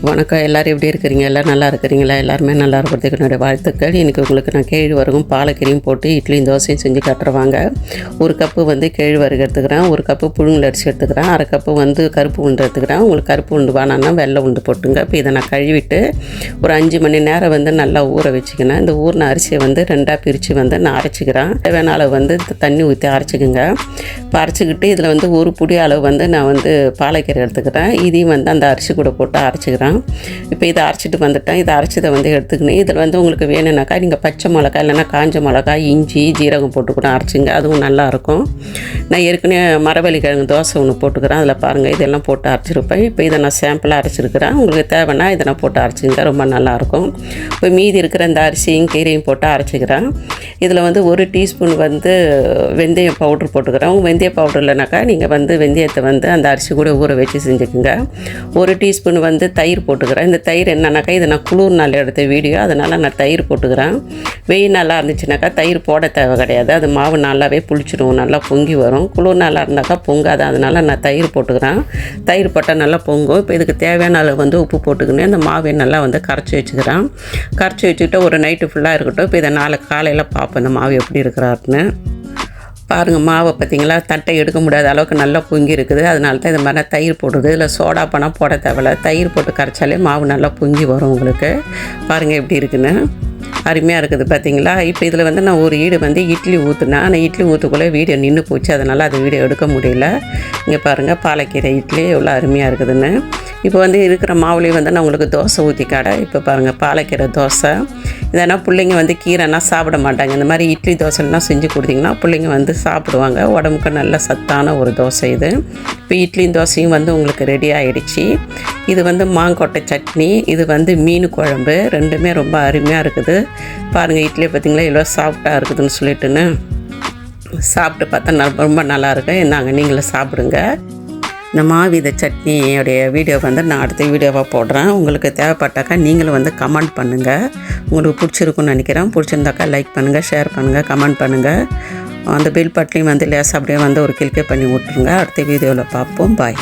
வணக்கம். எல்லோரும் எப்படி இருக்கிறீங்க? எல்லோரும் நல்லா இருக்கிறீங்களா? எல்லாருமே நல்லா இருக்கிறதுக்கு என்னுடைய வாழ்த்துக்கள். இன்றைக்கி உங்களுக்கு நான் கேழ்வரகும் பாலக்கீரையும் போட்டு இட்லியும் தோசையும் செஞ்சு காட்டுருவாங்க. ஒரு கப்பு வந்து கேழ்வரகு எடுத்துக்கிறேன், ஒரு கப்பு புழுங்கல் அரிசி எடுத்துக்கிறேன், அரை கப்பு வந்து கருப்பு உளுந்து எடுத்துக்கிறேன். உங்களுக்கு கருப்பு உளுந்து வேணான்னா வெள்ளை உளுந்து போட்டுங்க. இப்போ இதை நான் கழுவிட்டு ஒரு 5 மணி நேரம் வந்து நல்லா ஊற வச்சுக்கினேன். இந்த ஊறின அரிசியை வந்து 2ஆக பிரித்து வந்து நான் அரைச்சிக்கிறேன். தேவையான அளவு வந்து தண்ணி ஊற்றி அரைச்சிக்குங்க. இப்போ அரைச்சிக்கிட்டு இதில் வந்து ஒரு புடி அளவு வந்து நான் வந்து பாலக்கீரை எடுத்துக்கிறேன். இதையும் வந்து அந்த அரிசி கூட போட்டு அரைச்சிக்கிறேன். இப்போ இதை அரைச்சிட்டு வந்துட்டேன். இதை அரைச்சதை வந்து எடுத்துக்கணும். இதில் வந்து உங்களுக்கு வேணும்னாக்கா நீங்கள் பச்சை மிளகாய் இல்லைன்னா காஞ்ச மிளகாய், இஞ்சி, ஜீரகம் போட்டு கூட அரைச்சிங்க, அதுவும் நல்லாயிருக்கும். நான் ஏற்கனவே மரவள்ளி கிழங்கு தோசை ஒன்று போட்டுக்கிறேன், அதில் பாருங்கள் இதெல்லாம் போட்டு அரைச்சிருப்பேன். இப்போ இதை நான் சாம்பிளாக அரைச்சிருக்கிறேன். உங்களுக்கு தேவைன்னா இதை நான் போட்டு அரைச்சிங்க, ரொம்ப நல்லாயிருக்கும். இப்போ மீதி இருக்கிற இந்த அரிசியும் கீரையும் போட்டு அரைச்சிக்கிறேன். இதில் வந்து 1 டீஸ்பூன் வந்து வெந்தயம் பவுட்ரு போட்டுக்கிறேன். வெந்தய பவுட்ரு இல்லைனாக்கா நீங்கள் வந்து வெந்தயத்தை வந்து அந்த அரிசி கூட ஊற வச்சு செஞ்சுக்குங்க. 1 டீஸ்பூன் வந்து தயிர் போட்டுக்கிறேன். இந்த தயிர் என்னன்னாக்கா இதை நான் குளிர் நாள் எடுத்த வீடியோ, அதனால் நான் தயிர் போட்டுக்கிறேன். வெயில் நல்லா இருந்துச்சுனாக்கா தயிர் போட தேவை கிடையாது, அது மாவு நல்லாவே புளிச்சிடும், நல்லா பொங்கி வரும். குளிர் நாளாக இருந்தாக்கா பொங்காது, அதனால் நான் தயிர் போட்டுக்கிறேன். தயிர் போட்டால் நல்லா பொங்கும். இப்போ இதுக்கு தேவையான அளவு வந்து உப்பு போட்டுக்கின்னு அந்த மாவை நல்லா வந்து கரைச்சி வச்சுக்கிறேன். கரைச்சி வச்சுக்கிட்டு ஒரு நைட்டு ஃபுல்லாக இருக்கட்டும். இப்போ இதை நாளைக்கு காலையில் பார்ப்பேன் இந்த மாவு எப்படி இருக்கிறாருன்னு. பாருங்கள், மாவை பார்த்திங்களா, தட்டை எடுக்க முடியாத அளவுக்கு நல்லா பொங்கி இருக்குது. அதனால தான் இந்த மாதிரி தயிர் போடுறது. இதில் சோடா பணம் போட தேவையில்ல, தயிர் போட்டு கரைச்சாலே மாவு நல்லா பொங்கி வரும் உங்களுக்கு. பாருங்கள் எப்படி இருக்குன்னு, அருமையாக இருக்குது பார்த்திங்களா. இப்போ இதில் வந்து நான் ஒரு ஈடு வந்து இட்லி ஊற்றுனேன். ஆனால் இட்லி ஊற்றுக்குள்ளே வீடியோ நின்று போச்சு, அதனால் அது வீடியோ எடுக்க முடியல. இங்கே பாருங்கள் பாலக்கீரை இட்லி எவ்வளோ அருமையாக இருக்குதுன்னு. இப்போ வந்து இருக்கிற மாவுலேயே வந்து நான் உங்களுக்கு தோசை ஊற்றி கடை. இப்போ பாருங்கள் பாலக்கீரை தோசை. இதனால் பிள்ளைங்க வந்து கீரைனா சாப்பிட மாட்டாங்க. இந்த மாதிரி இட்லி தோசைலாம் செஞ்சு கொடுத்திங்கன்னா பிள்ளைங்க வந்து சாப்பிடுவாங்க. உடம்புக்கு நல்ல சத்தான ஒரு தோசை இது. இப்போ இட்லியும் தோசையும் வந்து உங்களுக்கு ரெடி ஆகிடுச்சு. இது வந்து மாங்கொட்டை சட்னி, இது வந்து மீன் குழம்பு, ரெண்டுமே ரொம்ப அருமையாக இருக்குது. பாருங்கள் இட்லியை பார்த்திங்களா எவ்வளோ சாஃப்டாக இருக்குதுன்னு சொல்லிட்டுன்னு சாப்பிட்டு பார்த்தா ரொம்ப நல்லாயிருக்கு. நாங்கள் நீங்களும் சாப்பிடுங்க. இந்த மாவித சட்னியோடைய வீடியோ வந்து நான் அடுத்த வீடியோவாக போடுறேன். உங்களுக்கு தேவைப்பட்டாக்கா நீங்களும் வந்து கமெண்ட் பண்ணுங்கள். உங்களுக்கு பிடிச்சிருக்குன்னு நினைக்கிறேன். பிடிச்சிருந்தாக்கா லைக் பண்ணுங்கள், ஷேர் பண்ணுங்கள், கமெண்ட் பண்ணுங்கள். அந்த பெல் பட்டனையும் வந்து லேசாக அப்படியே வந்து ஒரு கிளிக்கே பண்ணி விட்ருங்க. அடுத்த வீடியோவில் பார்ப்போம். பாய்.